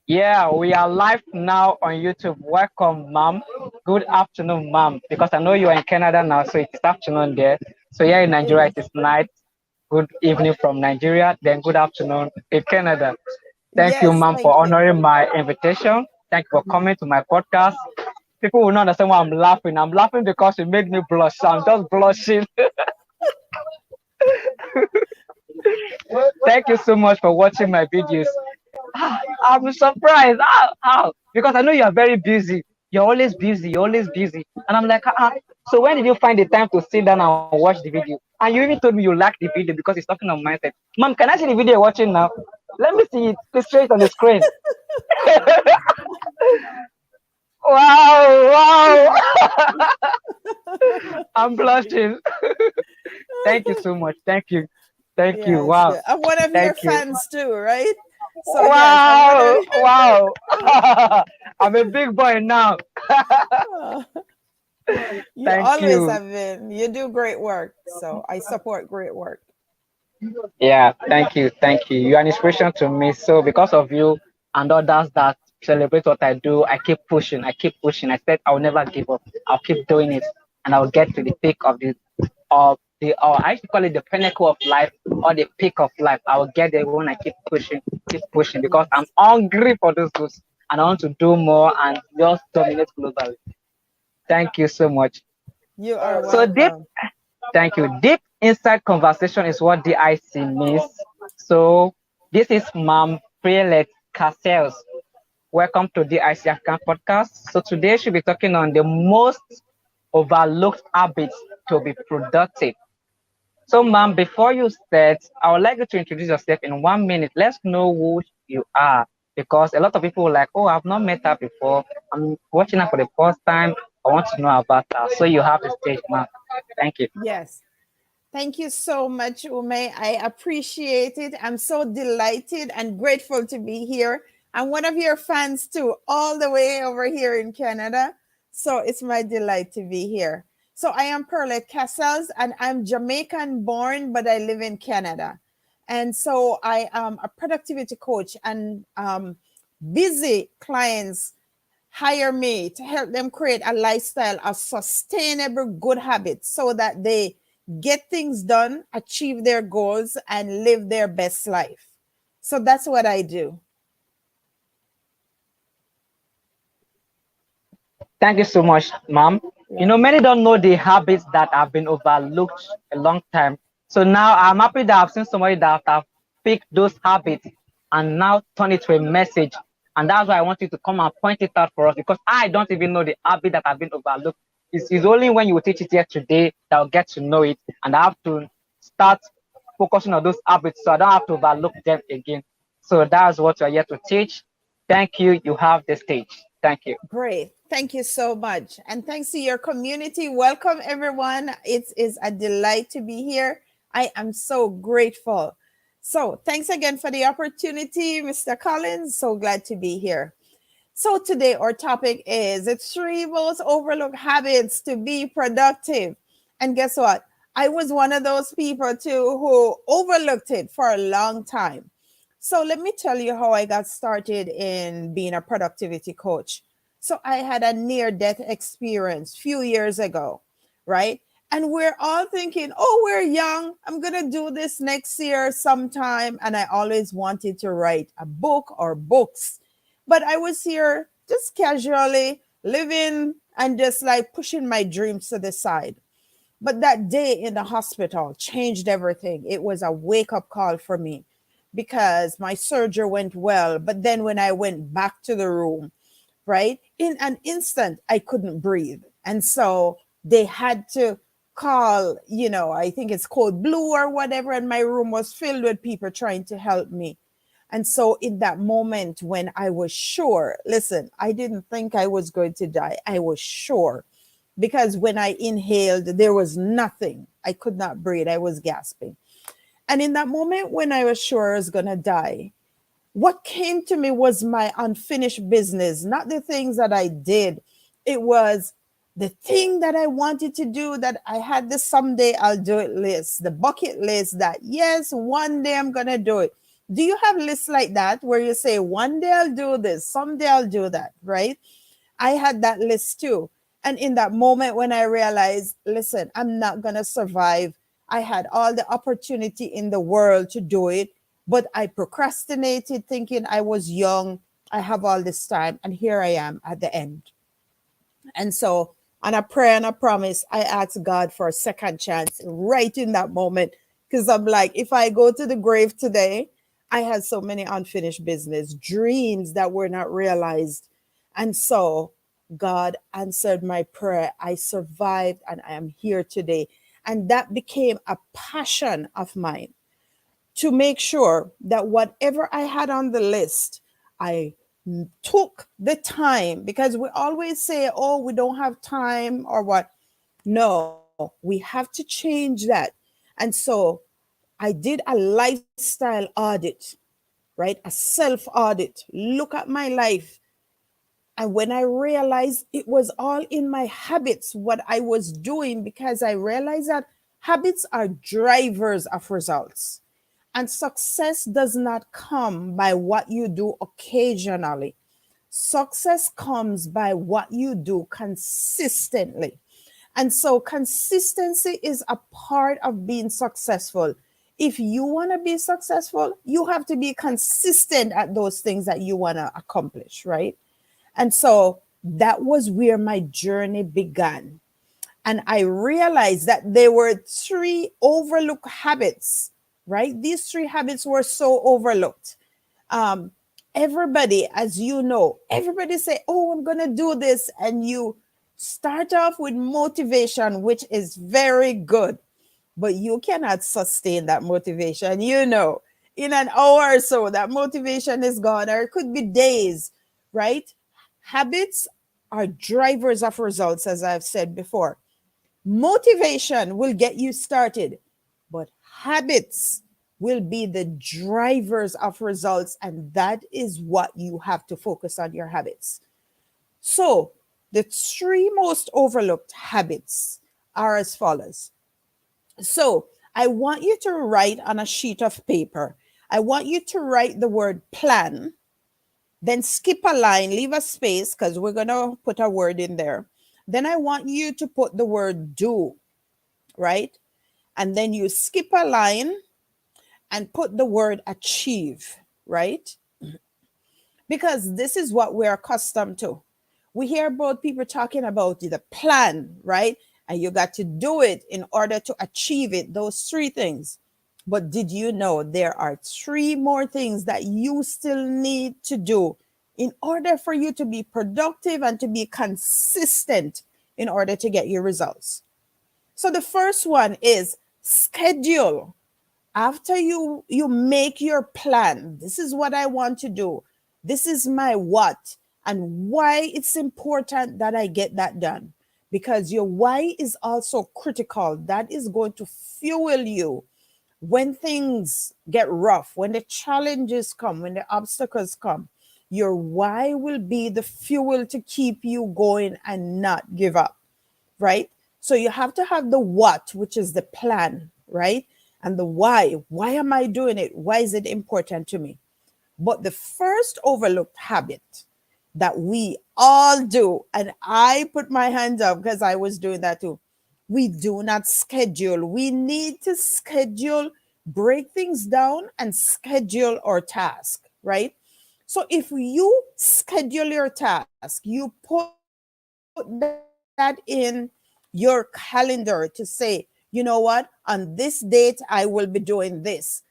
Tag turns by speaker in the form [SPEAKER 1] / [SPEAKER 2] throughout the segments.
[SPEAKER 1] Yeah, we are live now on YouTube. Welcome, ma'am. Good afternoon, ma'am. Because I know you are in Canada now, so it's afternoon there. So here in
[SPEAKER 2] It
[SPEAKER 1] Nigeria,
[SPEAKER 2] is.
[SPEAKER 1] it is night. Good evening from Nigeria, then good afternoon in Canada. Thank you,
[SPEAKER 2] Yes,
[SPEAKER 1] ma'am,
[SPEAKER 2] thank
[SPEAKER 1] for
[SPEAKER 2] you.
[SPEAKER 1] honoring my invitation. Thank you for coming to my podcast. People will not understand why I'm laughing. I'm laughing because you made me blush. So I'm just blushing. Thank you so much for watching my videos. I'm surprised. How? Because I know you are very busy. You're always busy. You're always busy. And I'm like, so when did you find the time to sit down and watch the video? And you even told me you like the video because it's talking on mindset. Mom, can I see the video you're watching now? Let me see it. It's straight on the screen. Wow, wow. I'm blushing. Thank you so much. Thank you. Thank you.
[SPEAKER 2] Yes,
[SPEAKER 1] Wow.
[SPEAKER 2] I'm one of your
[SPEAKER 1] Thank you.
[SPEAKER 2] fans too, right? So yes, I'm one of
[SPEAKER 1] Wow. Wow. I'm a big boy now.
[SPEAKER 2] you
[SPEAKER 1] Thank
[SPEAKER 2] always
[SPEAKER 1] you.
[SPEAKER 2] have been. You do great work. So I support great work.
[SPEAKER 1] Yeah, thank you. Thank you. You're an inspiration to me. So because of you and others that celebrate what I do, I keep pushing. I keep pushing. I said I'll never give up. I'll keep doing it and I'll get to the peak of the or I used to call it the pinnacle of life or the peak of life. I will get there when I keep pushing because I'm
[SPEAKER 2] Yes.
[SPEAKER 1] hungry for those goods and I want to do more and just dominate globally. Thank you so much.
[SPEAKER 2] You are
[SPEAKER 1] So deep,
[SPEAKER 2] welcome.
[SPEAKER 1] thank you. Deep inside conversation is what DIC means. So this is Mom Pearlette Cassells. Welcome to DIC African podcast. So today she'll be talking on the most overlooked habits to be productive. So, ma'am, before you start, I would like you to introduce yourself in 1 minute. Let's know who you are because a lot of people are like, oh, I've not met her before. I'm watching her for the first time. I want to know about her. So you have the stage, ma'am. Thank you.
[SPEAKER 2] Yes. Thank you so much, Ume. I appreciate it. I'm so delighted and grateful to be here. I'm one of your fans too, all the way over here in Canada. So it's my delight to be here. So I am Pearlette Cassells and I'm Jamaican born, but I live in Canada. And so I am a productivity coach and busy clients hire me to help them create a lifestyle of sustainable good habits so that they get things done, achieve their goals, and live their best life. So that's what I do.
[SPEAKER 1] Thank you so much, ma'am. You
[SPEAKER 2] Yeah.
[SPEAKER 1] know, many don't know the habits that have been overlooked a long time. So now I'm happy that I've seen somebody that have picked those habits and now turn it to a message. And that's why I want you to come and point it out for us because I don't even know the habit that have been overlooked. It's only when you teach it here today that I'll get to know it. And I have to start focusing on those habits so I don't have to overlook them again. So that's what you're here to teach. Thank you. You have the stage. Thank you.
[SPEAKER 2] Great. Thank you so much. And thanks to your community. Welcome, everyone. It is a delight to be here. I am so grateful. So, thanks again for the opportunity, Mr. Collins. So glad to be here. So today our topic is the three most overlooked habits to be productive. And guess what? I was one of those people too who overlooked it for a long time. So let me tell you how I got started in being a productivity coach. So I had a near death experience a few years ago, right? And we're all thinking, oh, we're young. I'm going to do this next year sometime. And I always wanted to write a book or books, but I was here just casually living and just like pushing my dreams to the side. But that day in the hospital changed everything. It was a wake up call for me because my surgery went well. But then when I went back to the room, right, in an instant, I couldn't breathe. And so they had to call, I think it's called Blue or whatever. And my room was filled with people trying to help me. And so, in that moment when I was sure, listen, I didn't think I was going to die. I was sure because when I inhaled, there was nothing. I could not breathe. I was gasping. And in that moment when I was sure I was going to die, what came to me was my unfinished business, not the things that I did. It was the thing that I wanted to do, that I had the someday I'll do it list, the bucket list that, yes, one day I'm going to do it. Do you have lists like that where you say, one day I'll do this, someday I'll do that, right? I had that list too. And in that moment when I realized, listen, I'm not going to survive, I had all the opportunity in the world to do it, but I procrastinated thinking I was young. I have all this time. And here I am at the end. And so, on a prayer and a promise, I asked God for a second chance right in that moment. Because I'm like, if I go to the grave today, I had so many unfinished business, dreams that were not realized. And so, God answered my prayer. I survived and I am here today. And that became a passion of mine to make sure that whatever I had on the list, I took the time, because we always say, oh, we don't have time or what. No, we have to change that. And so I did a lifestyle audit, right? A self audit. Look at my life. And when I realized it was all in my habits, what I was doing, because I realized that habits are drivers of results. And success does not come by what you do occasionally. Success comes by what you do consistently. And so consistency is a part of being successful. If you want to be successful, you have to be consistent at those things that you want to accomplish, right? And so that was where my journey began. And I realized that there were three overlooked habits, right? These three habits were so overlooked. Um, Everybody, as you know, everybody say, oh, I'm going to do this. And you start off with motivation, which is very good, but you cannot sustain that motivation. In an hour or so, that motivation is gone, or it could be days, right? Habits are drivers of results, as I've said before. Motivation will get you started, but habits will be the drivers of results. And that is what you have to focus on, your habits. So, the three most overlooked habits are as follows. So, I want you to write on a sheet of paper. I want you to write the word plan, then skip a line, leave a space because we're going to put a word in there. Then I want you to put the word do, right? And then you skip a line and put the word achieve, right? Because this is what we're accustomed to. We hear about people talking about the plan, right? And you got to do it in order to achieve it, those three things. But did you know there are three more things that you still need to do in order for you to be productive and to be consistent in order to get your results? So the first one is schedule. After you make your plan, this is what I want to do, this is my what, and why it's important that I get that done, because your why is also critical. That is going to fuel you when things get rough, when the challenges come, when the obstacles come. Your why will be the fuel to keep you going and not give up, right? So you have to have the what, which is the plan, right? And the why. Why am I doing it? Why is it important to me? But the first overlooked habit that we all do, and I put my hands up because I was doing that too, we do not schedule. We need to schedule, break things down, and schedule our task, right? So if you schedule your task, you put that in your calendar to say, you know what, on this date, I will be doing this.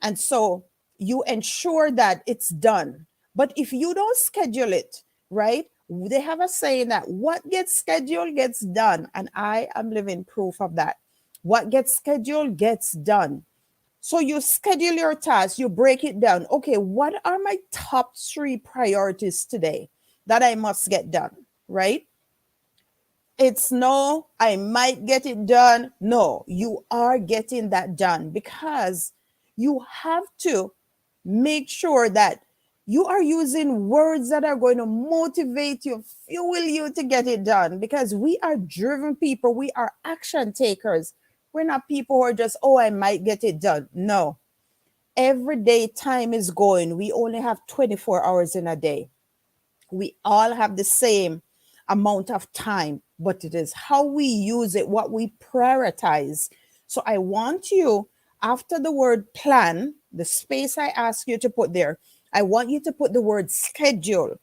[SPEAKER 2] And so you ensure that it's done. But if you don't schedule it, right? They have a saying that what gets scheduled gets done. And I am living proof of that. What gets scheduled gets done. So you schedule your tasks, you break it down. Okay, what are my top three priorities today that I must get done, right? It's no, I might get it done. No, you are getting that done, because you have to make sure that you are using words that are going to motivate you, fuel you to get it done, because we are driven people. We are action takers. We're not people who are just, oh, I might get it done. No, every day time is going. We only have 24 hours in a day. We all have the same amount of time, but it is how we use it, what we prioritize. So I want you, after the word plan, the space I ask you to put there, I want you to put the word schedule.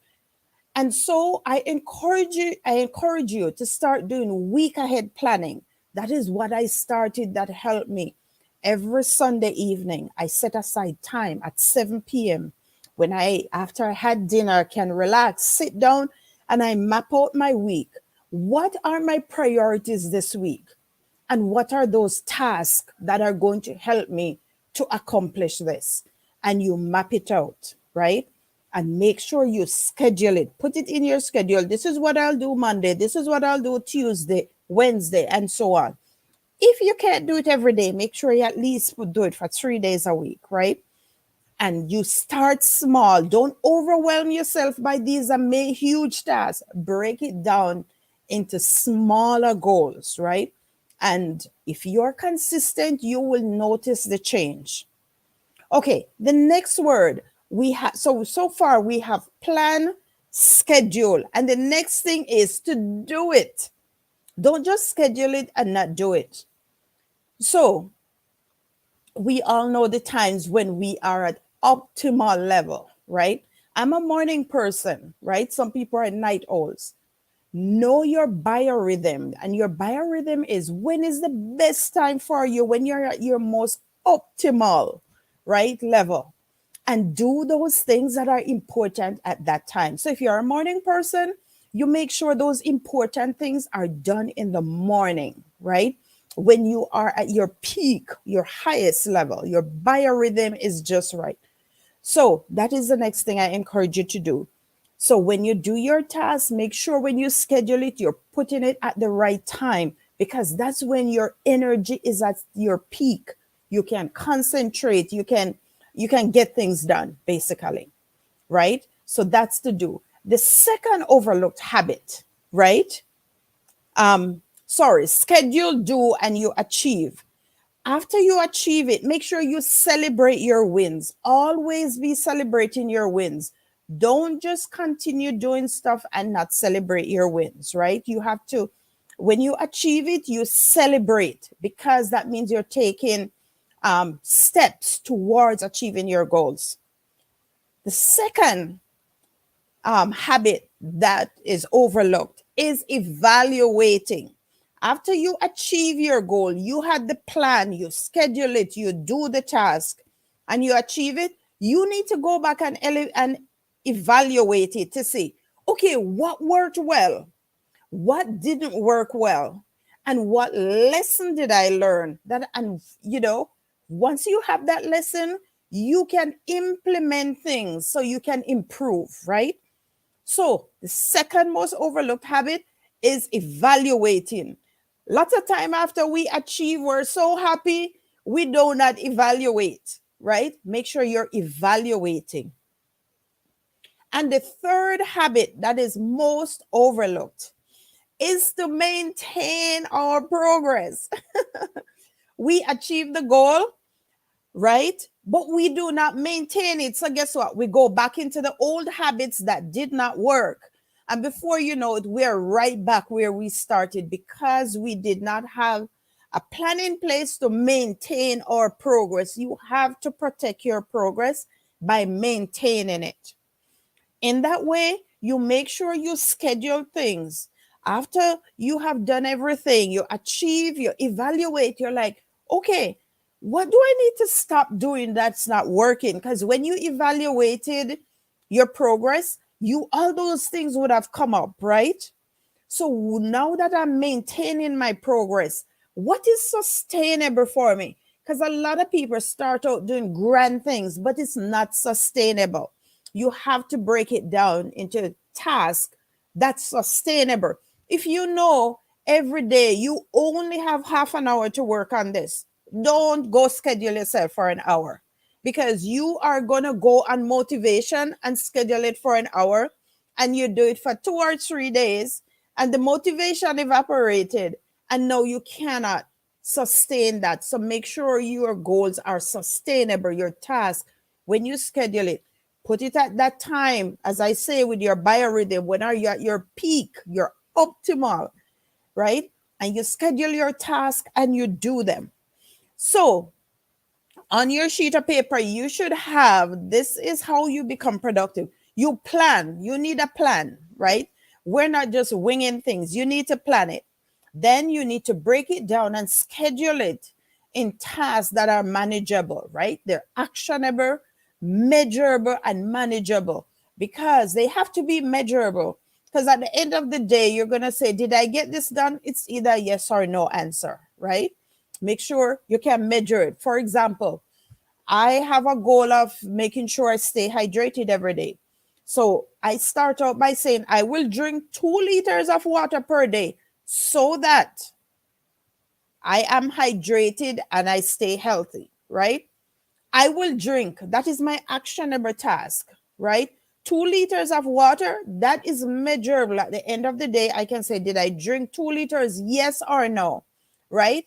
[SPEAKER 2] And so I encourage you to start doing week ahead planning. That is what I started that helped me. Every Sunday evening, I set aside time at 7 p.m. when after I had dinner, can relax, sit down, and I map out my week. What are my priorities this week? And what are those tasks that are going to help me to accomplish this? And you map it out, right? And make sure you schedule it. Put it in your schedule. This is what I'll do Monday. This is what I'll do Tuesday, Wednesday, and so on. If you can't do it every day, make sure you at least do it for 3 days a week, right? And you start small. Don't overwhelm yourself by these huge tasks. Break it down into smaller goals, right? And if you're consistent, you will notice the change. Okay, the next word we have, so far we have plan, schedule, and the next thing is to do it. Don't just schedule it and not do it. So we all know the times when we are at optimal level, right? I'm a morning person, right? Some people are night owls. Know your biorhythm, and your biorhythm is when is the best time for you, when you're at your most optimal, right, level, and do those things that are important at that time. So if you're a morning person, you make sure those important things are done in the morning, right? When you are at your peak, your highest level, your biorhythm is just right. So that is the next thing I encourage you to do. So when you do your task, make sure when you schedule it, you're putting it at the right time, because that's when your energy is at your peak. You can concentrate, you can get things done basically, right? So that's to do. The second overlooked habit, right? Schedule, do, and you achieve. After you achieve it, make sure you celebrate your wins. Always be celebrating your wins. Don't just continue doing stuff and not celebrate your wins, right? You have to, when you achieve it, you celebrate, because that means you're taking steps towards achieving your goals. The second habit that is overlooked is evaluating. After you achieve your goal, you had the plan, you schedule it, you do the task, and you achieve it, you need to go back and evaluate it to see, okay, what worked well, what didn't work well, and what lesson did I learn that, and once you have that lesson, you can implement things so you can improve, right? So the second most overlooked habit is evaluating. Lots of time after we achieve, we're so happy, we do not evaluate, right? Make sure you're evaluating. And the third habit that is most overlooked is to maintain our progress. We achieve the goal, right? But we do not maintain it. So guess what? We go back into the old habits that did not work. And before you know it, we're right back where we started, because we did not have a plan in place to maintain our progress. You have to protect your progress by maintaining it. In that way, you make sure you schedule things. After you have done everything, you achieve, you evaluate, you're like, okay, what do I need to stop doing that's not working? Because when you evaluated your progress, all those things would have come up, right? So now that I'm maintaining my progress, what is sustainable for me? Because a lot of people start out doing grand things, but it's not sustainable. You have to break it down into tasks that's sustainable. If you know every day you only have half an hour to work on this, don't go schedule yourself for an hour, because you are going to go on motivation and schedule it for an hour, and you do it for 2 or 3 days, and the motivation evaporated, and no, you cannot. sustain that. So make sure your goals are sustainable, your task. When you schedule it, put it at that time, as I say, with your biorhythm, when are you at your peak, your optimal, right? And you schedule your task and you do them. So on your sheet of paper, you should have, this is how you become productive. You plan, you need a plan, right? We're not just winging things, you need to plan it. Then you need to break it down and schedule it in tasks that are manageable, right? They're actionable, measurable, and manageable, because they have to be measurable. Because at the end of the day, you're going to say, did I get this done? It's either yes or no answer, right? Make sure you can measure it. For example, I have a goal of making sure I stay hydrated every day. So I start out by saying I will drink 2 liters of water per day so that I am hydrated and I stay healthy, right? I will drink. That is my actionable task, right? 2 liters of water, that is measurable. At the end of the day, I can say, did I drink 2 liters? Yes or no, right?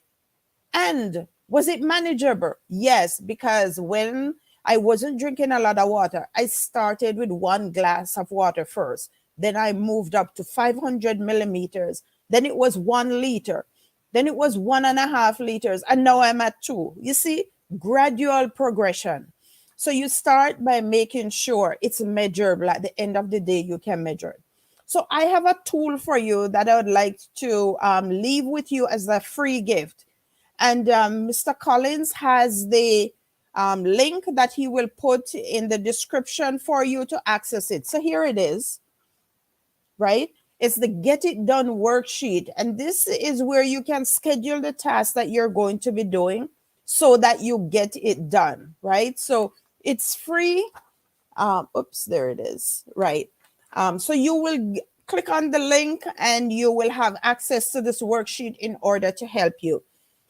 [SPEAKER 2] And was it manageable? Yes, because when I wasn't drinking a lot of water, I started with 1 glass of water first. Then I moved up to 500 millimeters. Then it was 1 liter. Then it was 1.5 liters. And now I'm at 2. You see, gradual progression. So you start by making sure it's measurable. At the end of the day, you can measure it. So I have a tool for you that I would like to leave with you as a free gift. And Mr. Collins has the link that he will put in the description for you to access it. So here it is, right? It's the Get It Done worksheet. And this is where you can schedule the tasks that you're going to be doing so that you get it done, right? So it's free. Oops, there it is, right? So you will click on the link and you will have access to this worksheet in order to help you.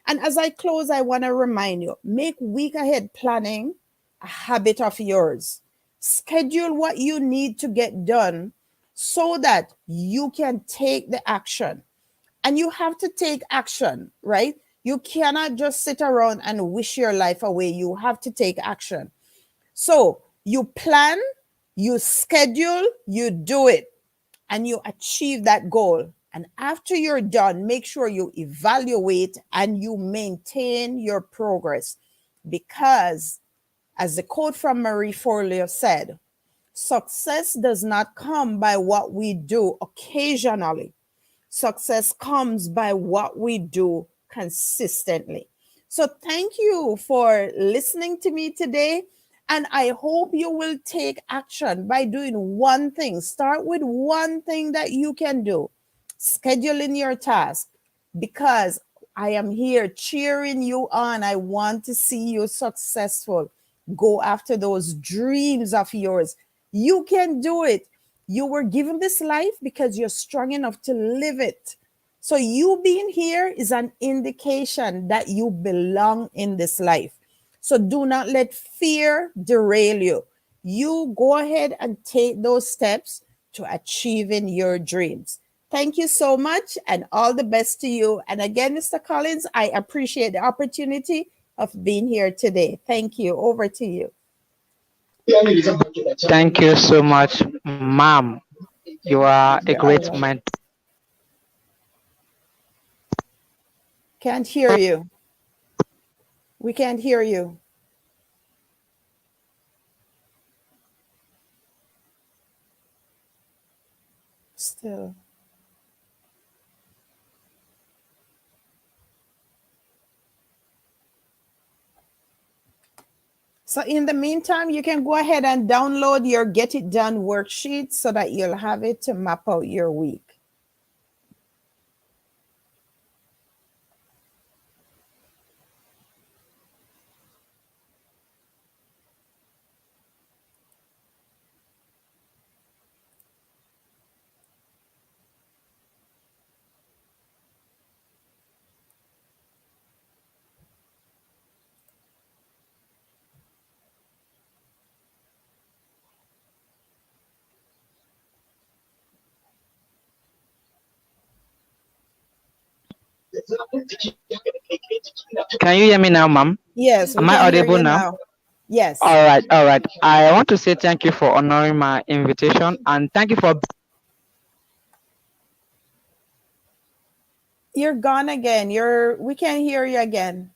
[SPEAKER 2] And as I close, I want to remind you, make week ahead planning a habit of yours. Schedule what you need to get done so that you can take the action. And you have to take action, right? You cannot just sit around and wish your life away. You have to take action. So you plan, you schedule, you do it, and you achieve that goal. And after you're done, make sure you evaluate and you maintain your progress. Because, as the quote from Marie Forleo said, success does not come by what we do occasionally. Success comes by what we do consistently. So, thank you for listening to me today. And I hope you will take action by doing one thing. Start with one thing that you can do, scheduling your task, because I am here cheering you on. I want to see you successful. Go after those dreams of yours. You can do it. You were given this life because you're strong enough to live it. So you being here is an indication that you belong in this life. So do not let fear derail you. You go ahead and take those steps to achieving your dreams. Thank you so much and all the best to you. And again, Mr. Collins, I appreciate the opportunity of being here today. Thank you. Over to you.
[SPEAKER 1] Thank you so much, ma'am. You are a great mentor.
[SPEAKER 2] Can't hear you. We can't hear you. Still. So in the meantime, you can go ahead and download your Get It Done worksheet so that you'll have it to map out your week.
[SPEAKER 1] Can you hear me now, ma'am?
[SPEAKER 2] Yes, we
[SPEAKER 1] Am I
[SPEAKER 2] can hear
[SPEAKER 1] audible
[SPEAKER 2] you
[SPEAKER 1] now?
[SPEAKER 2] now. Yes.
[SPEAKER 1] All right, all right. I want to say thank you for honoring my invitation and thank you for.
[SPEAKER 2] You're gone again. We can't hear you again.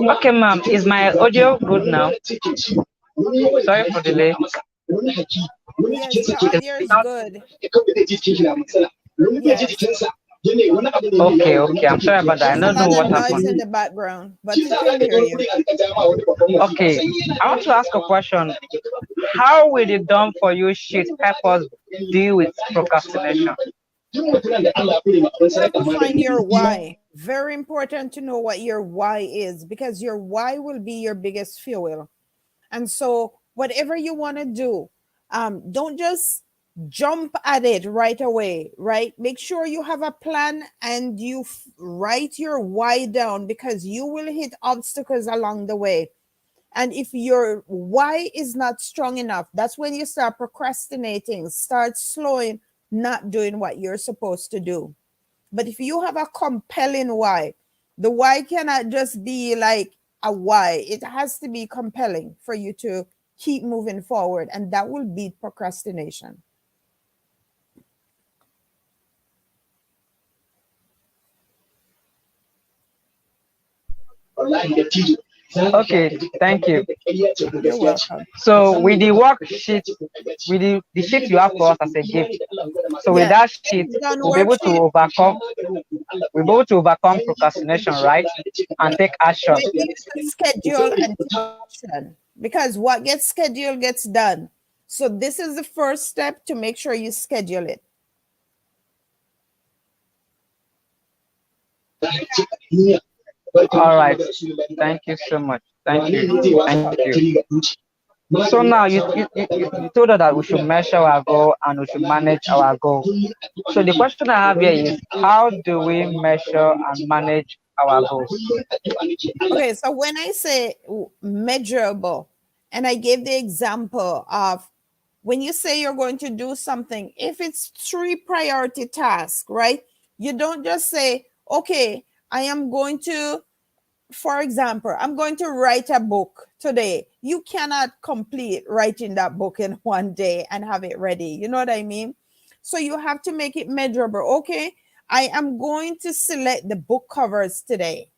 [SPEAKER 1] Okay, ma'am, is my audio good now? Sorry for delay.
[SPEAKER 2] Yes, your audio is good. Yes.
[SPEAKER 1] Okay, okay. I'm sorry about that. I
[SPEAKER 2] There's a
[SPEAKER 1] don't know
[SPEAKER 2] lot of
[SPEAKER 1] what
[SPEAKER 2] noise
[SPEAKER 1] happened.
[SPEAKER 2] in the background, but we can hear you.
[SPEAKER 1] Okay, I want to ask a question. How will the done for you sheet help us deal with procrastination?
[SPEAKER 2] You have to find your why. Very important to know what your why is, because your why will be your biggest fuel. And so, whatever you want to do, don't just jump at it right away, right? Make sure you have a plan and you write your why down, because you will hit obstacles along the way. And if your why is not strong enough, that's when you start procrastinating, start slowing, not doing what you're supposed to do. But if you have a compelling why, the why cannot just be like a why. It has to be compelling for you to keep moving forward. And that will beat procrastination.
[SPEAKER 1] Okay, thank you.
[SPEAKER 2] You're welcome.
[SPEAKER 1] So with the worksheet, with the sheet you have for us as a gift, so with
[SPEAKER 2] Yes.
[SPEAKER 1] that sheet,
[SPEAKER 2] Based on
[SPEAKER 1] we'll be able to
[SPEAKER 2] worksheet,
[SPEAKER 1] overcome procrastination, right? And take action.
[SPEAKER 2] we need to schedule and take action, because what gets scheduled gets done. So this is the first step to make sure you schedule it.
[SPEAKER 1] All right. Thank you so much. Thank you. Thank you. So now you told us that we should measure our goal and we should manage our goal. So the question I have here is, how do we measure and manage our goals?
[SPEAKER 2] Okay, so when I say measurable, and I gave the example of when you say you're going to do something, if it's three priority tasks, right? You don't just say, okay, I am going to, for example, I'm going to write a book today. You cannot complete writing that book in one day and have it ready. You know what I mean? So you have to make it measurable. Okay, I am going to select the book covers today.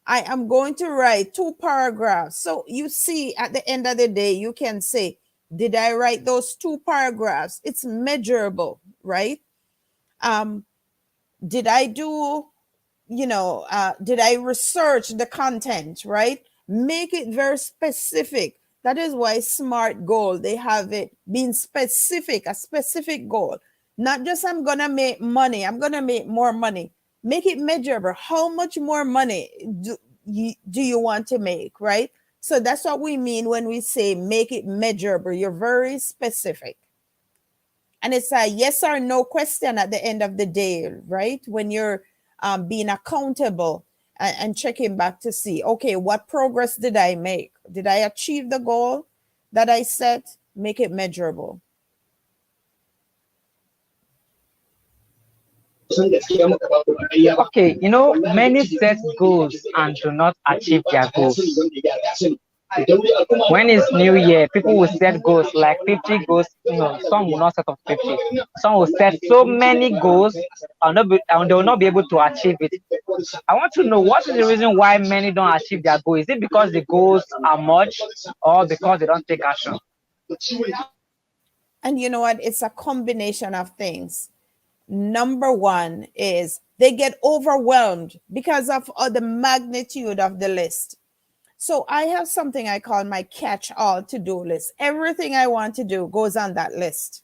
[SPEAKER 2] I am going to write 2 paragraphs. So you see, at the end of the day, you can say, did I write those 2 paragraphs? It's measurable, right? Um, did I do, did I research the content, right? Make it very specific. That is why SMART goal, they have it being specific, a specific goal. Not just I'm going to make money, I'm going to make more money. Make it measurable. How much more money do you want to make, right? So that's what we mean when we say make it measurable. You're very specific. And it's a yes or no question at the end of the day, right? When you're being accountable and checking back to see, okay, what progress did I make? Did I achieve the goal that I set? Make it measurable.
[SPEAKER 1] Okay, many set goals and do not achieve their goals. When it's New Year, people will set goals like 50 goals. Some will not set up 50. Some will set so many goals and they will not be able to achieve it. I want to know, what is the reason why many don't achieve their goal? Is it because the goals are much or because they don't take action?
[SPEAKER 2] And you know what? It's a combination of things. Number one is they get overwhelmed because of the magnitude of the list. So I have something I call my catch-all to-do list. Everything I want to do goes on that list.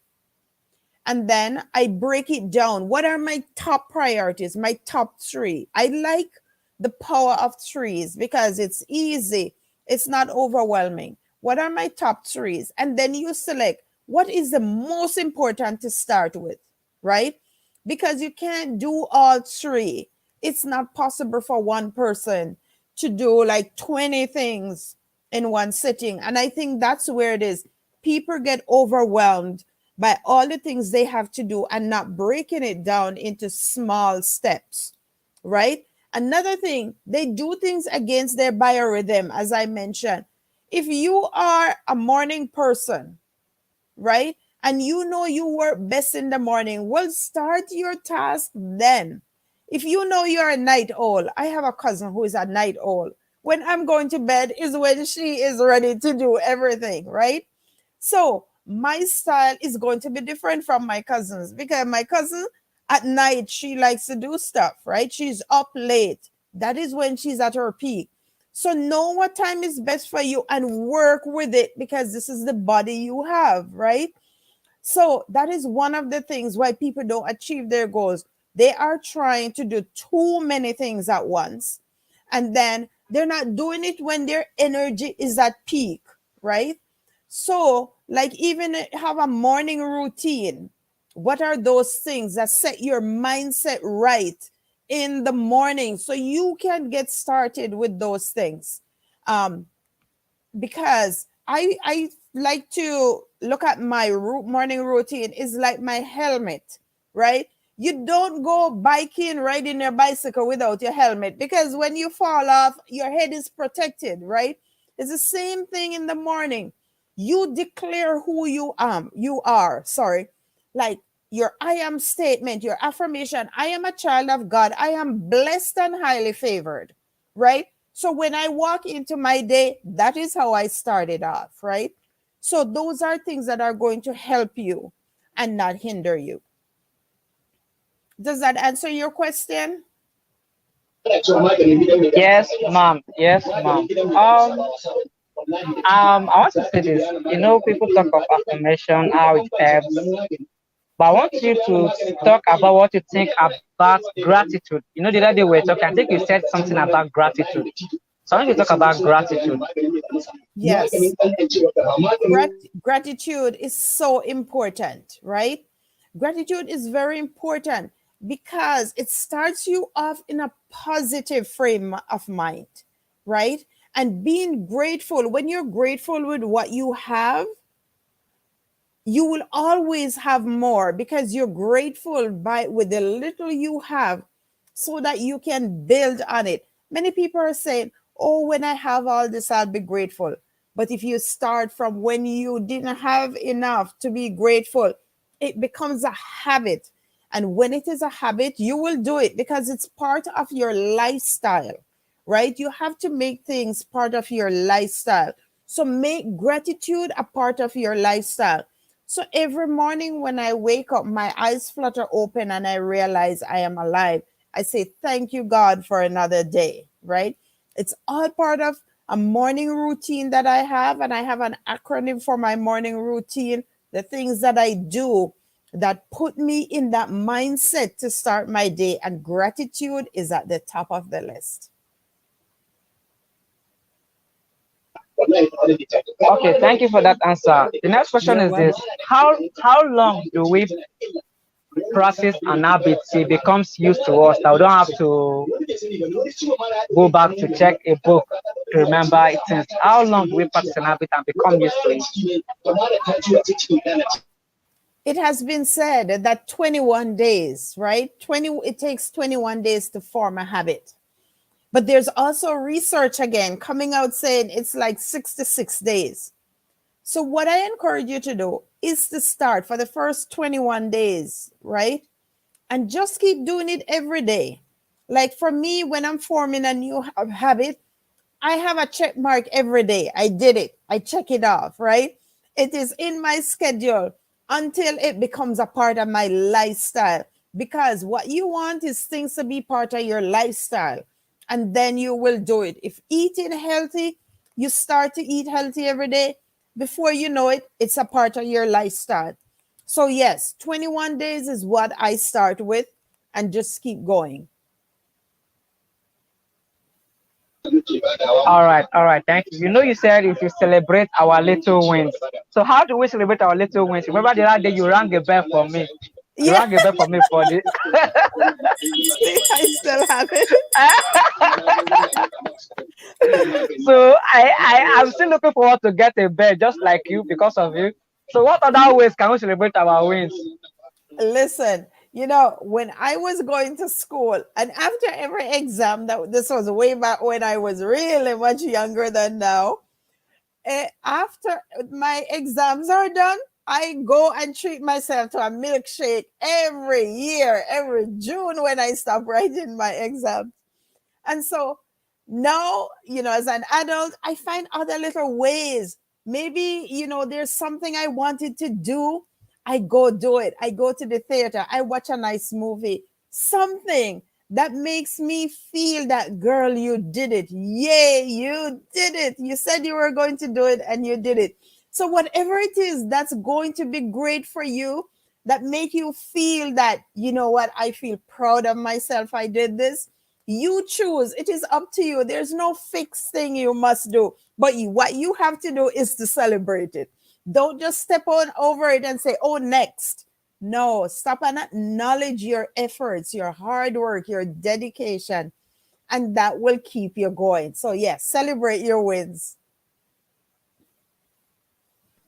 [SPEAKER 2] And then I break it down. What are my top priorities? My top three. I like the power of threes because it's easy. It's not overwhelming. What are my top threes? And then you select what is the most important to start with, right? Because you can't do all three. It's not possible for one person to do like 20 things in one sitting. And I think that's where it is. People get overwhelmed by all the things they have to do and not breaking it down into small steps, right? Another thing, they do things against their biorhythm, as I mentioned. If you are a morning person, right? And you know you work best in the morning, well, start your task then. If you know you're a night owl, I have a cousin who is a night owl. When I'm going to bed is when she is ready to do everything, right? So my style is going to be different from my cousins because my cousin, At night, she likes to do stuff, right? She's up late. That is when she's at her peak. So know what time is best for you and work with it, because this is the body you have, right? So that is one of the things why people don't achieve their goals. They are trying to do too many things at once. And then they're not doing it when their energy is at peak, right? So, like, even have a morning routine. What are those things that set your mindset right in the morning so you can get started with those things? Um, because I like to look at my morning routine is like my helmet, right? You don't go biking, riding your bicycle without your helmet, because when you fall off, your head is protected, right? It's the same thing in the morning. You declare who you are, sorry, like your I am statement, your affirmation. I am a child of God. I am blessed and highly favored, right? So when I walk into my day, that is how I started off, right? So those are things that are going to help you and not hinder you. Does that answer your question?
[SPEAKER 1] Yes, ma'am. Yes, ma'am. I want to say this. You know, people talk of affirmation, how it helps, but I want you to talk about what you think about gratitude. You know, the other day we were talking, I think you said something about gratitude. So I want you to talk about gratitude.
[SPEAKER 2] Yes. Gratitude is so important, right? Gratitude is very important because it starts you off in a positive frame of mind, right? And being grateful, when you're grateful with what you have, you will always have more because you're grateful by with the little you have so that you can build on it. Many people are saying, oh, when I have all this, I'll be grateful. But if you start from when you didn't have enough to be grateful, it becomes a habit. And when it is a habit, you will do it because it's part of your lifestyle, right? You have to make things part of your lifestyle. So make gratitude a part of your lifestyle. So every morning when I wake up, my eyes flutter open and I realize I am alive. I say, thank you, God, for another day, right? It's all part of a morning routine that I have, and I have an acronym for my morning routine, the things that I do that put me in that mindset to start my day, and gratitude is at the top of the list.
[SPEAKER 1] Okay, thank you for that answer. The next question
[SPEAKER 2] You're
[SPEAKER 1] is this:
[SPEAKER 2] welcome.
[SPEAKER 1] how long do we practice an habit till it becomes used to us that we don't have to go back to check a book to remember it? Since how long do we practice an habit and become used to it?
[SPEAKER 2] It has been said that 21 days, right? It takes 21 days to form a habit. But there's also research again coming out saying it's like 66 days. So what I encourage you to do is to start for the first 21 days, right? And just keep doing it every day. Like for me, when I'm forming a new habit, I have a check mark every day. I did it. I check it off, right? It is in my schedule until it becomes a part of my lifestyle. Because what you want is things to be part of your lifestyle. And then you will do it. If eating healthy, you start to eat healthy every day. Before you know it, it's a part of your lifestyle. So, yes, 21 days is what I start with and just keep going.
[SPEAKER 1] All right, thank you. You know, you said if you celebrate our little wins. So how do we celebrate our little wins? Remember the other day you rang a bell for me. You
[SPEAKER 2] Yeah,
[SPEAKER 1] rang a bell for me for this.
[SPEAKER 2] see, I still have it.
[SPEAKER 1] So I'm still looking forward to get a bell just like you because of you. So what other ways can we celebrate our wins?
[SPEAKER 2] Listen, when I was going to school and after every exam, that this was way back when I was really much younger than now. After my exams are done, I go and treat myself to a milkshake every year, every June when I stop writing my exams. And so now, as an adult, I find other little ways. Maybe, there's something I wanted to do I go do it. I go to the theater. I watch a nice movie. Something that makes me feel that, girl, you did it. Yay, you did it. You said you were going to do it and you did it. So whatever it is that's going to be great for you, that make you feel that, you know what, I feel proud of myself. I did this. You choose. It is up to you. There's no fixed thing you must do. But what you have to do is to celebrate it. Don't just step on over it and say, oh, next. No, stop and acknowledge your efforts, your hard work, your dedication, and that will keep you going. So, yes, celebrate your wins.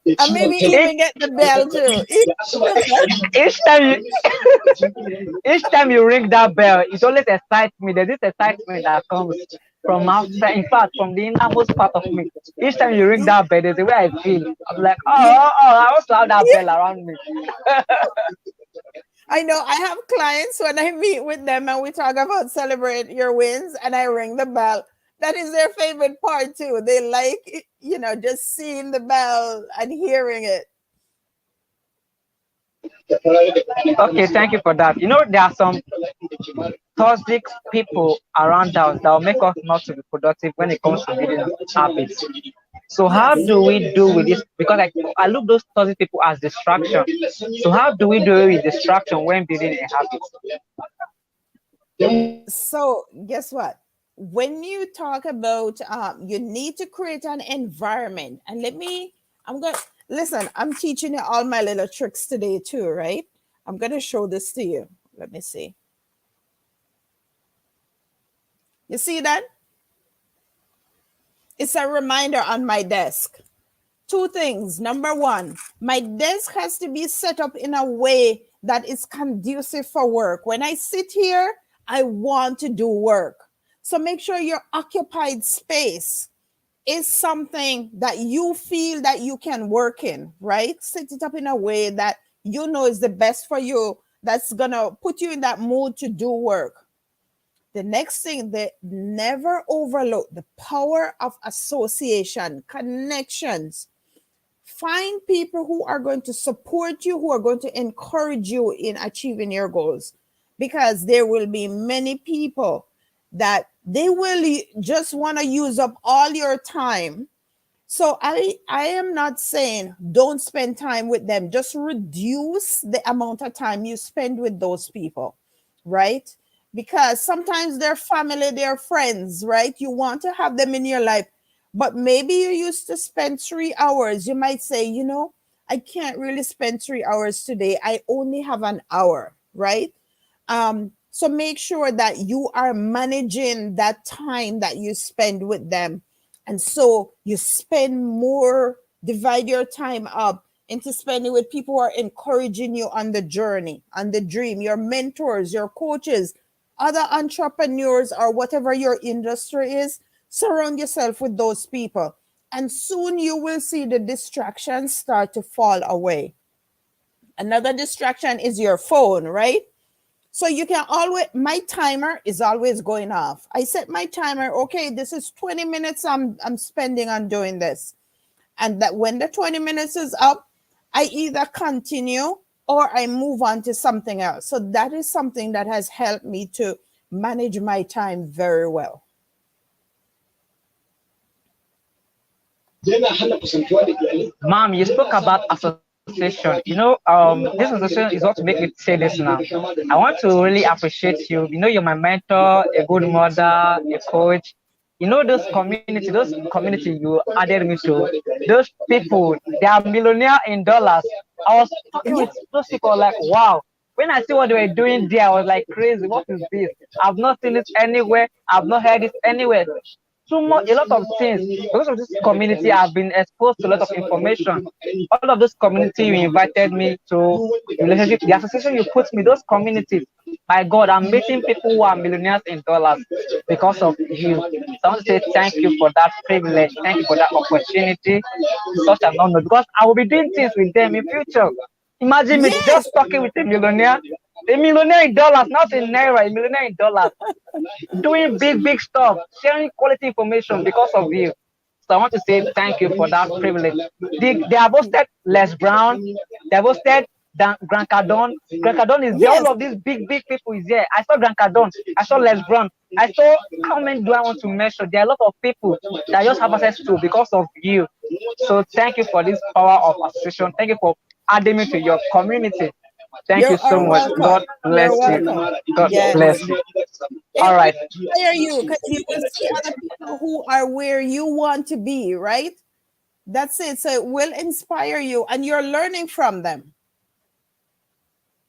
[SPEAKER 2] And maybe even get the bell too.
[SPEAKER 1] Each time you each time you ring that bell, it always excites me. There's this excitement that comes from outside, in fact, from the innermost part of me. Each time you ring that bell, there's a way I feel. I'm like, I want to have that bell around me.
[SPEAKER 2] I know I have clients when I meet with them and we talk about celebrate your wins and I ring the bell. That is their favorite part too. They like, just seeing the bell and hearing it.
[SPEAKER 1] Okay, thank you for that. There are some toxic people around us that will make us not to be productive when it comes to building habits. So how
[SPEAKER 2] Yes.
[SPEAKER 1] do we do with this? Because I look those toxic people as distraction. So how do we do with distraction when building a habit?
[SPEAKER 2] So guess what? When you talk about you need to create an environment, and I'm going to listen, I'm teaching you all my little tricks today too, right? I'm going to show this to you. Let me see. You see that? It's a reminder on my desk. Two things. Number one, my desk has to be set up in a way that is conducive for work. When I sit here, I want to do work. So make sure your occupied space is something that you feel that you can work in, right? Set it up in a way that you know is the best for you, that's going to put you in that mood to do work. The next thing, they never overlook the power of association, connections. Find people who are going to support you, who are going to encourage you in achieving your goals, because there will be many people that they will just want to use up all your time. So I am not saying don't spend time with them. Just reduce the amount of time you spend with those people, right? Because sometimes they're family, they're friends, right? You want to have them in your life, but maybe you used to spend 3 hours. You might say, I can't really spend 3 hours today. I only have an hour, right? So make sure that you are managing that time that you spend with them. And so you spend more, divide your time up into spending with people who are encouraging you on the journey, on the dream, your mentors, your coaches, other entrepreneurs, or whatever your industry is. Surround yourself with those people. And soon you will see the distractions start to fall away. Another distraction is your phone, right? So you can always, my timer is always going off. I set my timer, okay, this is 20 minutes I'm spending on doing this. And that when the 20 minutes is up, I either continue or I move on to something else. So that is something that has helped me to manage my time very well.
[SPEAKER 1] Mom, you spoke about association. This association is what to make me say this now. I want to really appreciate you. You're my mentor, a good mother, a coach. Those community you added me to, those people, they are millionaire in dollars. I was talking with those people like, wow. When I see what they were doing there, I was like, crazy. What is this? I've not seen it anywhere. I've not heard it anywhere. Too much, a lot of things. Because of this community, I've been exposed to a lot of information. All of this community you invited me to, relationship, the association you put me, those communities. My God, I'm meeting people who are millionaires in dollars because of you. So I want to say thank you for that privilege. Thank you for that opportunity. Such an honor because I will be doing things with them in future. Imagine me
[SPEAKER 2] Yes.
[SPEAKER 1] just talking with a millionaire in dollars, not in naira, a millionaire in dollars, doing big stuff, sharing quality information because of you. So I want to say thank you for that privilege. They have hosted Les Brown, they have hosted Grant Cardone. Grant Cardone is there.
[SPEAKER 2] Yes.
[SPEAKER 1] All of these big people is there. I saw Grant Cardone. I saw Les Brown. I saw, how many do I want to measure? There are a lot of people that I just have access to because of you. So thank you for this power of association. Thank you for adding me to your community. Thank
[SPEAKER 2] You
[SPEAKER 1] you so
[SPEAKER 2] are
[SPEAKER 1] much.
[SPEAKER 2] welcome.
[SPEAKER 1] God
[SPEAKER 2] You're
[SPEAKER 1] bless you.
[SPEAKER 2] welcome.
[SPEAKER 1] God
[SPEAKER 2] Yes.
[SPEAKER 1] bless you.
[SPEAKER 2] It
[SPEAKER 1] All
[SPEAKER 2] will
[SPEAKER 1] right.
[SPEAKER 2] inspire you because you will see other people who are where you want to be, right? That's it. So it will inspire you and you're learning from them.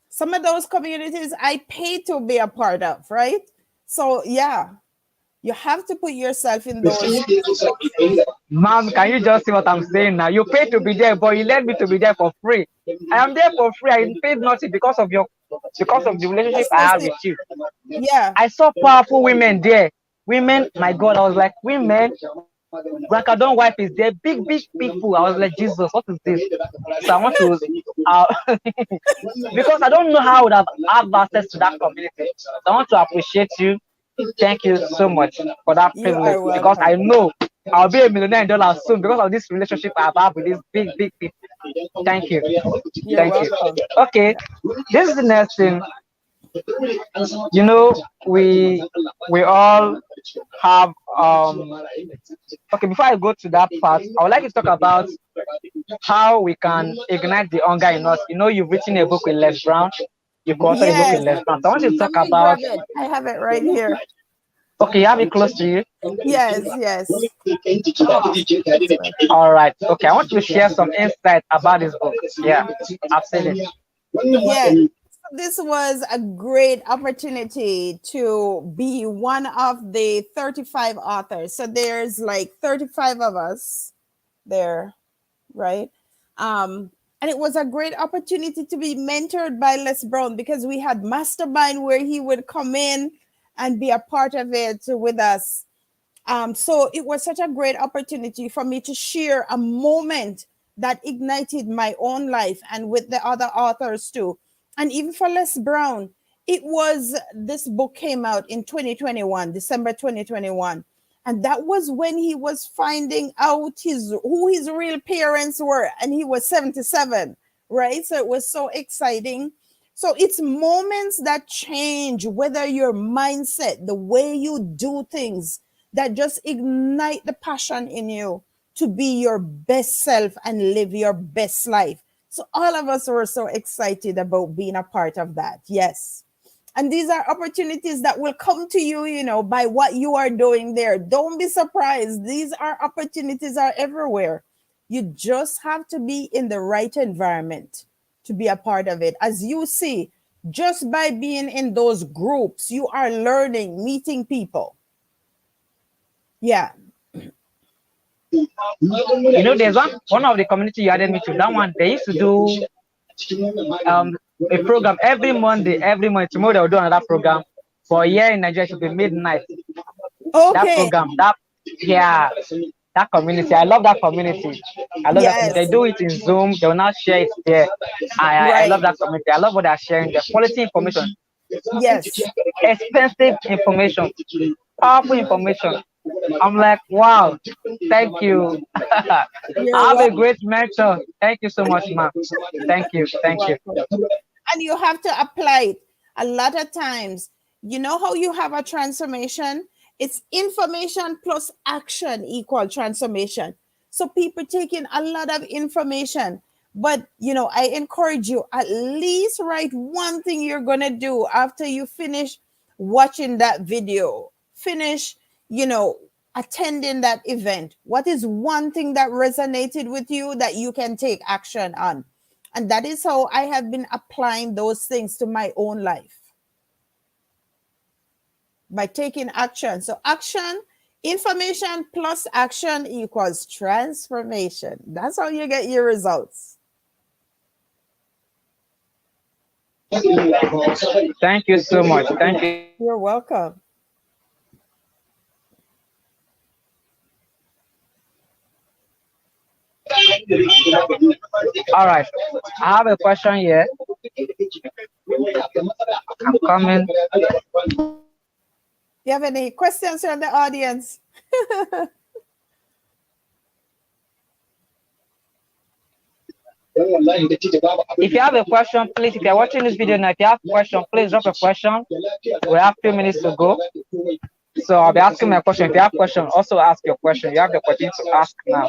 [SPEAKER 2] Some of those communities I pay to be a part of, right? So yeah, you have to put yourself in those places.
[SPEAKER 1] Mom, can you just see what I'm saying now? You paid to be there, but you let me to be there for free. I am there for free. I paid nothing because of the relationship I have with you.
[SPEAKER 2] Yeah.
[SPEAKER 1] I saw powerful women there. Women, my God, I was like, women, Grandcardone wife is there, big people. I was like, Jesus, what is this? So I want to, because I don't know how I would have access to that community. So I want to appreciate you. Thank you so much for that
[SPEAKER 2] You
[SPEAKER 1] privilege
[SPEAKER 2] are
[SPEAKER 1] because I
[SPEAKER 2] welcome.
[SPEAKER 1] know I'll be a millionaire in dollars soon because of this relationship I have with these big people. Thank you.
[SPEAKER 2] You're
[SPEAKER 1] Thank you.
[SPEAKER 2] welcome.
[SPEAKER 1] Okay, this is the next thing. You know, we all have okay, before I go to that part, I would like to talk about how we can ignite the hunger in us. You know, you've written a book with Les Brown. You've co-authored a book with
[SPEAKER 2] Yes.
[SPEAKER 1] Les Brown. So I want you to
[SPEAKER 2] Let
[SPEAKER 1] talk
[SPEAKER 2] me
[SPEAKER 1] about.
[SPEAKER 2] grab it. I have it right here.
[SPEAKER 1] Okay, you have it close to you.
[SPEAKER 2] Yes, yes. Oh, that's right.
[SPEAKER 1] All right. Okay, I want you to share some insight about this book. Yeah, I've said it.
[SPEAKER 2] Yes. This was a great opportunity to be one of the 35 authors. So there's like 35 of us there, right? And it was a great opportunity to be mentored by Les Brown because we had mastermind where he would come in and be a part of it with us. So it was such a great opportunity for me to share a moment that ignited my own life and with the other authors too. And even for Les Brown, it was this book came out in 2021, December 2021. And that was when he was finding out who his real parents were. And he was 77, right? So it was so exciting. So it's moments that change, whether your mindset, the way you do things, that just ignite the passion in you to be your best self and live your best life. So all of us were so excited about being a part of that. Yes. And these are opportunities that will come to you, you know, by what you are doing there. Don't be surprised. These are opportunities are everywhere. You just have to be in the right environment to be a part of it. As you see, just by being in those groups, you are learning, meeting people. Yeah.
[SPEAKER 1] You know, there's one of the community you added me to. That one they used to do a program every Monday. Every Monday, tomorrow they'll do another program. For here in Nigeria, it should be midnight. That
[SPEAKER 2] Okay.
[SPEAKER 1] program, yeah, that community. I love that community. I love that
[SPEAKER 2] Yes.
[SPEAKER 1] community. They do it in Zoom. They will not share it there. I
[SPEAKER 2] Right.
[SPEAKER 1] love that community. I love what they're sharing. The quality information,
[SPEAKER 2] Yes.
[SPEAKER 1] expensive information, powerful information. I'm like, wow, thank you. I
[SPEAKER 2] You're
[SPEAKER 1] have a
[SPEAKER 2] welcome.
[SPEAKER 1] great mentor. Thank you so much, ma'am. Thank you. Thank you.
[SPEAKER 2] Welcome. And you have to apply it. A lot of times, you know how you have a transformation? It's information plus action equal transformation. So people taking a lot of information. But you know, I encourage you at least write one thing you're gonna do after you finish watching that video. Finish, you know, attending that event. What is one thing that resonated with you that you can take action on? And that is how I have been applying those things to my own life by taking action. So, action, information plus action equals transformation. That's how you get your results.
[SPEAKER 1] Thank you so much. Thank you.
[SPEAKER 2] You're welcome.
[SPEAKER 1] All right. I have a question here. I'm coming.
[SPEAKER 2] You have any questions from the audience?
[SPEAKER 1] If you have a question, please, if you're watching this video now, if you have a question, please drop a question. We have 2 minutes to go. So I'll be asking my question. If you have a question, also ask your question. You have the opportunity to ask now.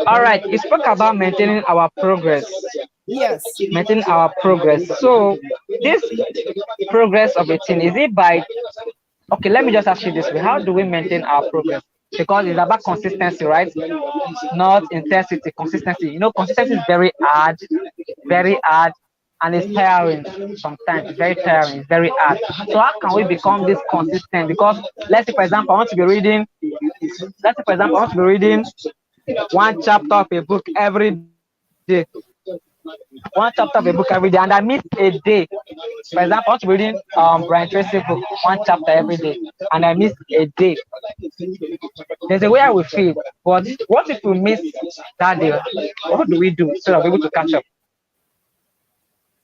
[SPEAKER 1] All right, you spoke about maintaining our progress.
[SPEAKER 2] Yes.
[SPEAKER 1] Maintaining our progress. So this progress of a thing, is it by, okay, let me just ask you this way. How do we maintain our progress? Because it's about consistency, right? Not intensity, consistency. You know, consistency is very hard, and it's tiring sometimes. It's very tiring, it's very hard. So how can we become this consistent? Because let's say, for example, I want to be reading, one chapter of a book every day. One chapter of a book every day, and I miss a day. For example, I want to be reading Brian Tracy book, one chapter every day, and I miss a day. There's a way I will feel, but what if we miss that day? What do we do so that we're able to catch up?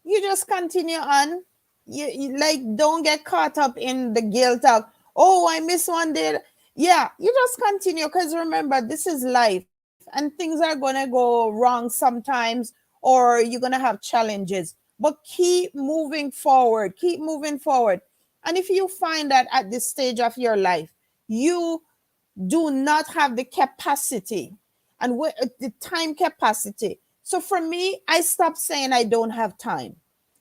[SPEAKER 2] You just continue on. You like don't get caught up in the guilt of, oh, I missed one day. Yeah, you just continue, because remember, this is life and things are gonna go wrong sometimes, or you're gonna have challenges. But keep moving forward, keep moving forward. And if you find that at this stage of your life, you do not have the capacity and the time capacity. So for me, I stopped saying I don't have time,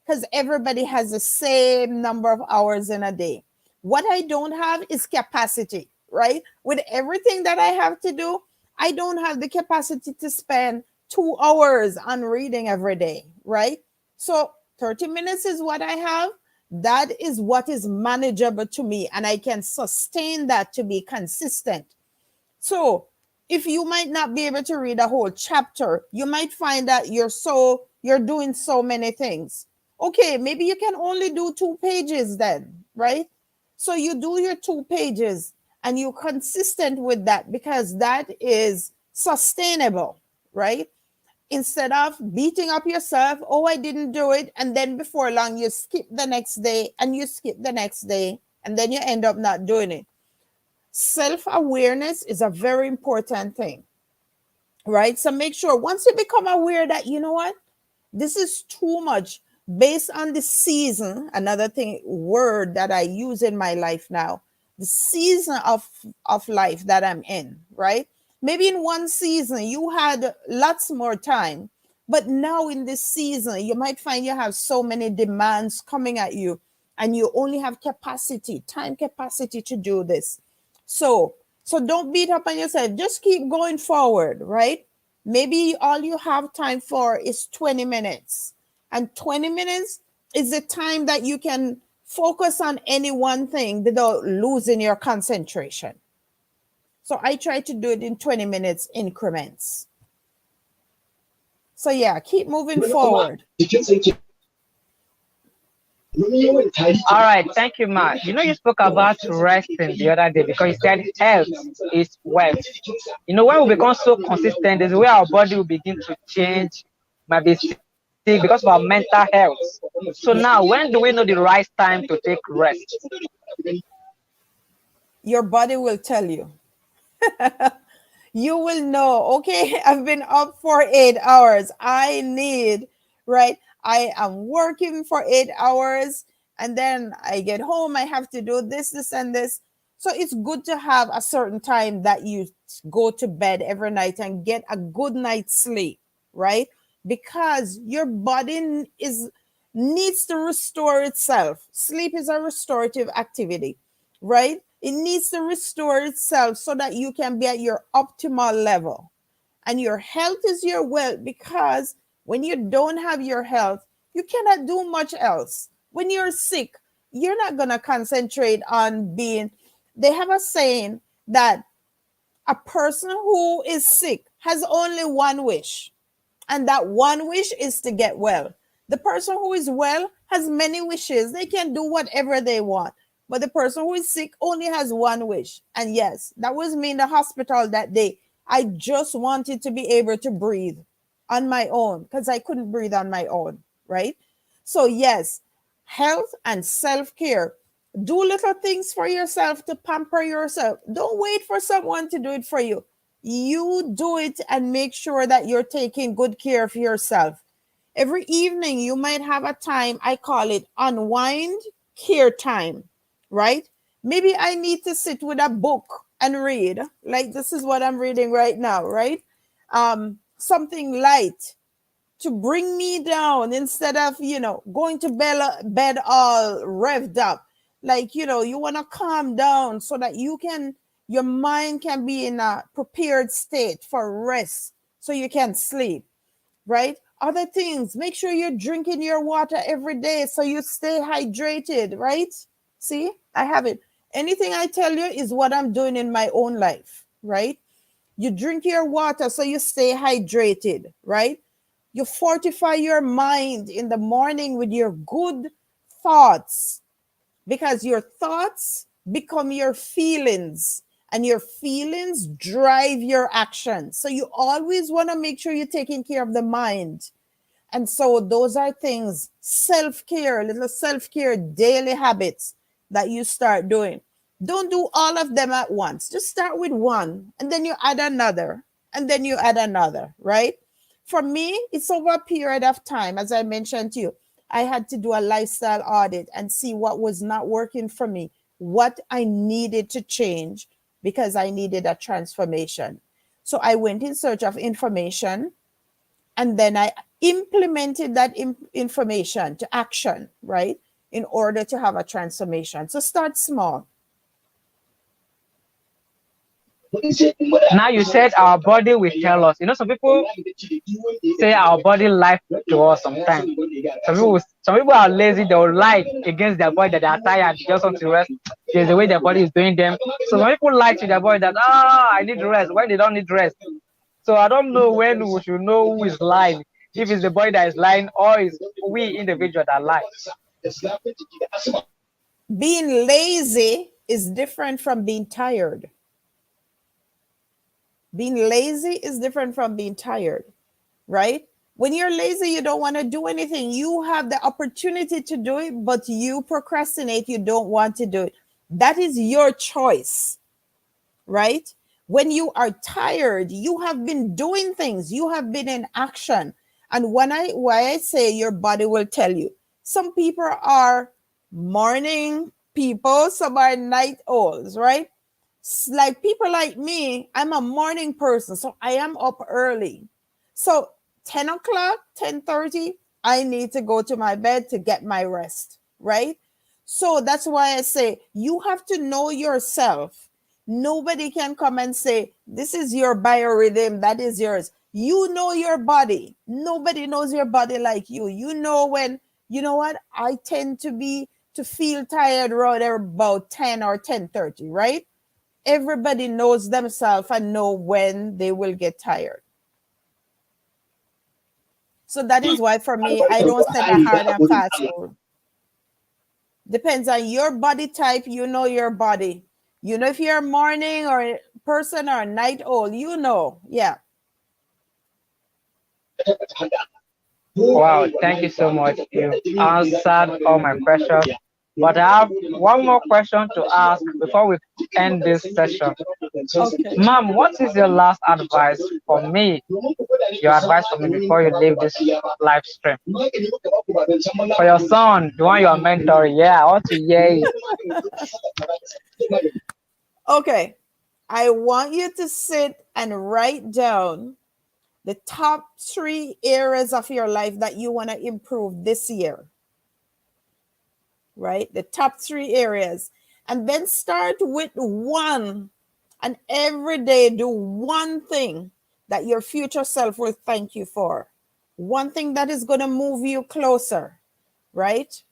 [SPEAKER 2] because everybody has the same number of hours in a day. What I don't have is capacity, right? With everything that I have to do, I don't have the capacity to spend 2 hours on reading every day, right? So 30 minutes is what I have. That is what is manageable to me, and I can sustain that to be consistent. So if you might not be able to read a whole chapter, you might find that you're doing so many things. Okay, maybe you can only do 2 pages then, right? So you do your 2 pages and you're consistent with that, because that is sustainable, right? Instead of beating up yourself, oh, I didn't do it, and then before long you skip the next day and you skip the next day, and then you end up not doing it. Self-awareness is a very important thing, right? So make sure once you become aware that, you know what, this is too much, based on the season. Another thing, word that I use in my life now, the season of life that I'm in, right? Maybe in one season you had lots more time, but now in this season you might find you have so many demands coming at you, and you only have capacity, time capacity to do this. So don't beat up on yourself. Just keep going forward, right? Maybe all you have time for is 20 minutes. And 20 minutes is the time that you can focus on any one thing without losing your concentration. So I try to do it in 20 minutes increments. So yeah, keep moving forward.
[SPEAKER 1] All right, thank you, Ma. You know, you spoke about resting the other day because you said health is wealth. You know, when we become so consistent, there's a way our body will begin to change, might be sick because of our mental health. So now, when do we know the right time to take rest?
[SPEAKER 2] Your body will tell you. You will know, okay, I've been up for 8 hours. I need, right? I am working for 8 hours, and then I get home. I have to do this, this, and this. So it's good to have a certain time that you go to bed every night and get a good night's sleep, right? Because your body is needs to restore itself. Sleep is a restorative activity, right? It needs to restore itself so that you can be at your optimal level. And your health is your wealth, because when you don't have your health, you cannot do much else. When you're sick, you're not going to concentrate on being. They have a saying that a person who is sick has only one wish, and that one wish is to get well. The person who is well has many wishes. They can do whatever they want. But the person who is sick only has one wish. And yes, that was me in the hospital that day. I just wanted to be able to breathe on my own, because I couldn't breathe on my own, right? So yes, health and self-care. Do little things for yourself to pamper yourself. Don't wait for someone to do it for you. You do it and make sure that you're taking good care of yourself. Every evening, you might have a time, I call it unwind care time, right? Maybe I need to sit with a book and read. Like this is what I'm reading right now, right? Something light to bring me down instead of, going to bed all revved up. Like, you want to calm down so that your mind can be in a prepared state for rest so you can sleep, right? Other things, make sure you're drinking your water every day so you stay hydrated, right? See, I have it. Anything I tell you is what I'm doing in my own life, right? You drink your water so you stay hydrated, right? You fortify your mind in the morning with your good thoughts because your thoughts become your feelings and your feelings drive your action. So you always want to make sure you're taking care of the mind. And so those are things, self-care, little self-care daily habits that you start doing. Don't do all of them at once. Just start with one and then you add another and then you add another, right? For me, it's over a period of time. As I mentioned to you, I had to do a lifestyle audit and see what was not working for me, what I needed to change because I needed a transformation. So I went in search of information and then I implemented that information to action, right? In order to have a transformation. So start small.
[SPEAKER 1] Now you said our body will tell us. Some people say our body lies to us sometimes. Some people are lazy. They will lie against their body that they are tired. They just want to rest. There's the way their body is doing them. So some people lie to their body that I need rest when they don't need rest. So I don't know when we should know who is lying. If it's the body that is lying or is we individual that lie.
[SPEAKER 2] Being lazy is different from being tired. Being lazy is different from being tired, right? When you're lazy, you don't want to do anything. You have the opportunity to do it, but you procrastinate. You don't want to do it. That is your choice, right? When you are tired, you have been doing things, you have been in action. And why I say your body will tell you, some people are morning people, some are night owls, right? Like people like me, I'm a morning person, so I am up early. So 10 o'clock, 10:30, I need to go to my bed to get my rest, right? So that's why I say you have to know yourself. Nobody can come and say, this is your biorhythm, that is yours. You know your body. Nobody knows your body like you. You know when, you know what, I tend to feel tired around about 10 or 10:30, right? Everybody knows themselves and know when they will get tired. So that is why for me, I don't set a hard and fast rule. Depends on your body type. You know your body. You know if you're a morning or a person or a night owl, you know. Yeah.
[SPEAKER 1] Wow, thank you so much. You answered all my questions. But I have one more question to ask before we end this session.
[SPEAKER 2] Okay.
[SPEAKER 1] Ma'am, what is your last advice for me? Your advice for me before you leave this live stream? For your son, the one you are mentoring. Yeah, I want to hear it.
[SPEAKER 2] Okay. I want you to sit and write down the top 3 areas of your life that you want to improve this year. Right? The top 3 areas. And then start with one. And every day do one thing that your future self will thank you for. One thing that is going to move you closer. Right?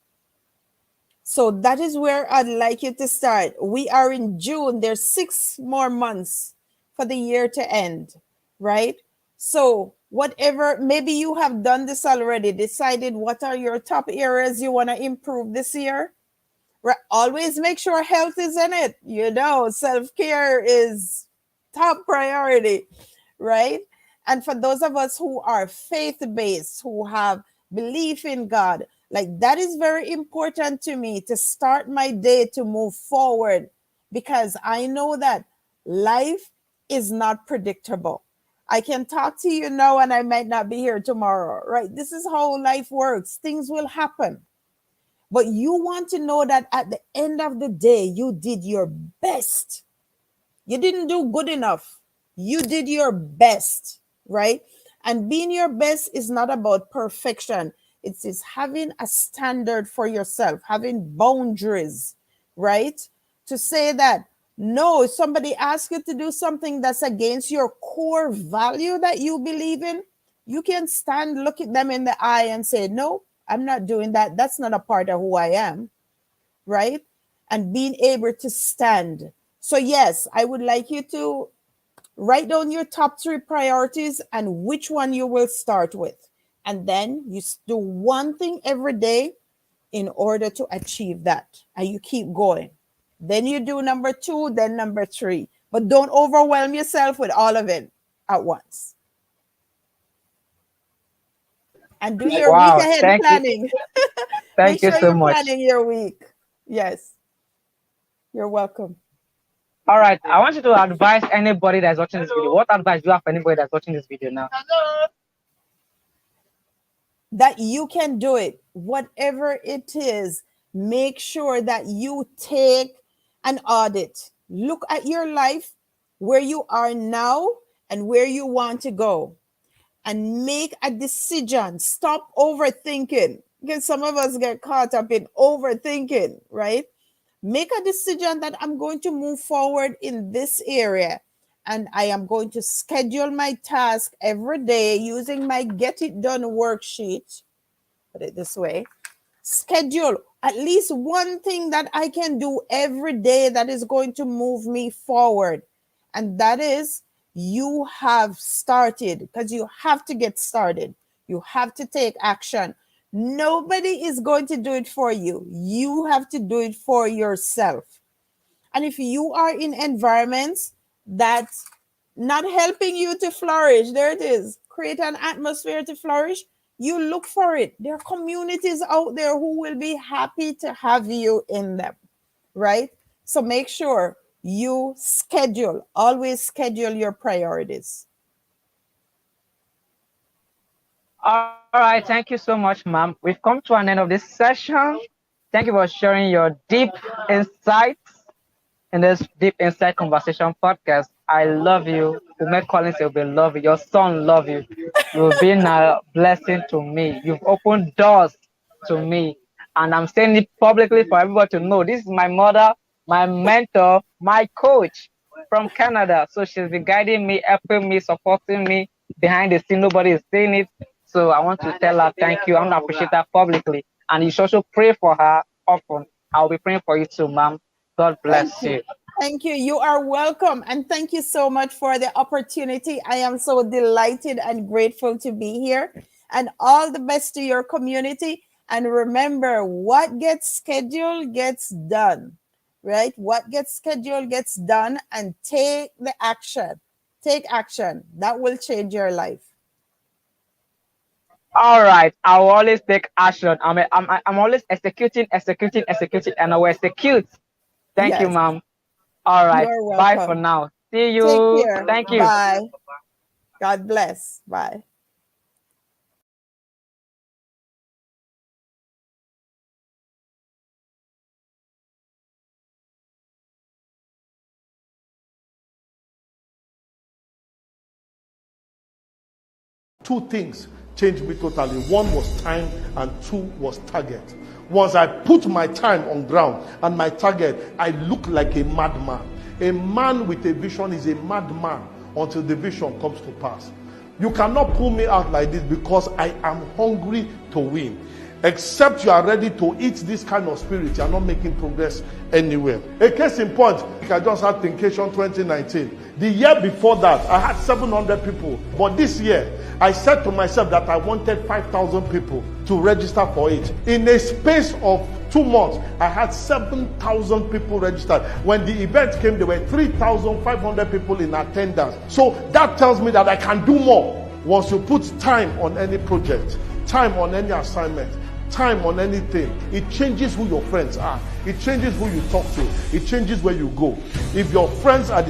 [SPEAKER 2] So that is where I'd like you to start. We are in June. There's 6 more months for the year to end, right? So whatever, maybe you have done this already, decided what are your top areas you want to improve this year. Right? Always make sure health is in it. Self-care is top priority, right? And for those of us who are faith-based, who have belief in God, Like that is very important to me to start my day to move forward because I know that life is not predictable. I can talk to you now and I might not be here tomorrow, right? This is how life works. Things will happen. But you want to know that at the end of the day, you did your best. You didn't do good enough. You did your best, right? And being your best is not about perfection. It is having a standard for yourself, having boundaries, right? To say that, no, if somebody asks you to do something that's against your core value that you believe in, you can stand, look at them in the eye and say, no, I'm not doing that. That's not a part of who I am, right? And being able to stand. So yes, I would like you to write down your top 3 priorities and which one you will start with. And then you do one thing every day in order to achieve that. And you keep going. Then you do number 2, then number 3. But don't overwhelm yourself with all of it at once. And do your week
[SPEAKER 1] Wow,
[SPEAKER 2] ahead
[SPEAKER 1] thank you.
[SPEAKER 2] planning. Make
[SPEAKER 1] Thank you
[SPEAKER 2] sure
[SPEAKER 1] so
[SPEAKER 2] you're
[SPEAKER 1] much.
[SPEAKER 2] planning your week. Yes. You're welcome.
[SPEAKER 1] All right, I want you to advise anybody that's watching this video. What advice do you have for anybody that's watching this video now?
[SPEAKER 2] That you can do it, whatever it is. Make sure that you take an audit. Look at your life, where you are now and where you want to go, and make a decision. Stop overthinking, because some of us get caught up in overthinking, right? Make a decision that I'm going to move forward in this area, and I am going to schedule my task every day using my Get It Done worksheet. Put it this way. Schedule at least one thing that I can do every day that is going to move me forward. And that is, you have started, because you have to get started. You have to take action. Nobody is going to do it for you. You have to do it for yourself. And if you are in environments that's not helping you to flourish, there it is, create an atmosphere to flourish, you look for it. There are communities out there who will be happy to have you in them, right? So make sure you schedule, always schedule your priorities.
[SPEAKER 1] All right, thank you so much, ma'am. We've come to an end of this session. Thank you for sharing your deep insights in this Deep Insight Conversation podcast. I love you. Ume Collins will love you. Your son love you. You've been a blessing to me. You've opened doors to me. And I'm saying it publicly for everybody to know. This is my mother, my mentor, my coach from Canada. So she's been guiding me, helping me, supporting me behind the scene. Nobody is saying it. So I want to tell her thank you. I want to appreciate her publicly. And you should also pray for her often. I'll be praying for you too, ma'am. God bless you.
[SPEAKER 2] Thank you. You are welcome. And thank you so much for the opportunity. I am so delighted and grateful to be here. And all the best to your community. And remember, what gets scheduled gets done, right? What gets scheduled gets done, and take the action. Take action. That will change your life.
[SPEAKER 1] All right, I will always take action. I'm always executing, and I will execute. Thank you,
[SPEAKER 2] Yes.
[SPEAKER 1] ma'am. All right,
[SPEAKER 2] You're
[SPEAKER 1] bye for
[SPEAKER 2] welcome.
[SPEAKER 1] now. See
[SPEAKER 2] Take
[SPEAKER 1] you.
[SPEAKER 2] care.
[SPEAKER 1] Thank you.
[SPEAKER 2] Bye. God bless. Bye.
[SPEAKER 3] Two things changed me totally. One was time and two was target. Once I put my time on ground and my target, I look like a madman. A man with a vision is a madman until the vision comes to pass. You cannot pull me out like this because I am hungry to win. Except you are ready to eat this kind of spirit, you are not making progress anywhere. A case in point, I just had Thinkation 2019. The year before that, I had 700 people. But this year, I said to myself that I wanted 5,000 people to register for it. In a space of 2 months, I had 7,000 people registered. When the event came, there were 3,500 people in attendance. So that tells me that I can do more. Once you put time on any project, time on any assignment, time on anything, it changes who your friends are. It changes who you talk to. It changes where you go. If your friends are the